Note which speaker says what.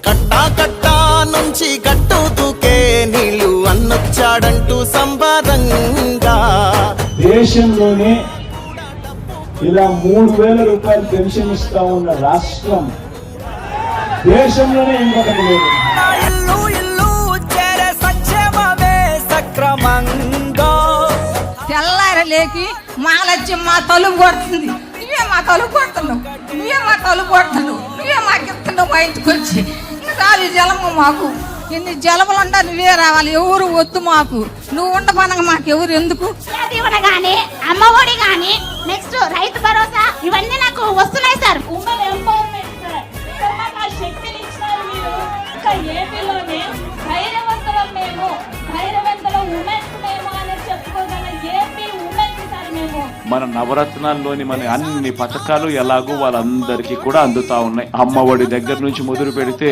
Speaker 1: కట్టా కట్టా నుంచి గట్టు దూకే నీళ్ళు అన్నొచ్చాడంటూ సంబరంగా
Speaker 2: దేశంలోనే ఇలా 3,000 రూపాయలు పెన్షన్ ఇస్తా ఉన్న రాష్ట్రం దేశంలోనే ఇంకొకటి లేదు.
Speaker 1: ఇల్లు ఇల్లు చేరే సత్యమవే సక్రమంగా
Speaker 3: తెల్లారలేకి మాలచ్చి మా తలుపు కొడుతుంది. నువ్వే మా తలుపు కొడుతున్నావు, నువ్వే మా తలుపు కొడుతున్నావు, నువ్వే మాకు ఇస్తున్నావు మా ఇంటికి వచ్చి. చాలు జలము మాకు, ఎన్ని జలములు ఉండా నువ్వే రావాలి, ఎవరు వద్దు మాకు. నువ్వు ఉండపనగా మాకు ఎవరు ఎందుకు?
Speaker 4: దీవెన గానీ అమ్మఒడి గానీ నెక్స్ట్ రైతు భరోసా ఇవన్నీ నాకు వస్తున్నాయి sir.
Speaker 5: Women empowerment sir. Sir మాకు ఆ శక్తిని ఇచ్చినారు మీరు. ఇంకా ఏపీలోనే ధైర్యవంతులం మేము, ధైర్యవంతుల ఉమెన్స్ మేము అని చెప్పుకోగల ఏపీ ఉమెన్స్ సార్ మేము.
Speaker 6: మన నవరత్నాల్లోని మన అన్ని పథకాలు ఎలాగో వాళ్ళందరికీ కూడా అందుతా ఉన్నాయి. అమ్మఒడి దగ్గర నుంచి మొదలు పెడితే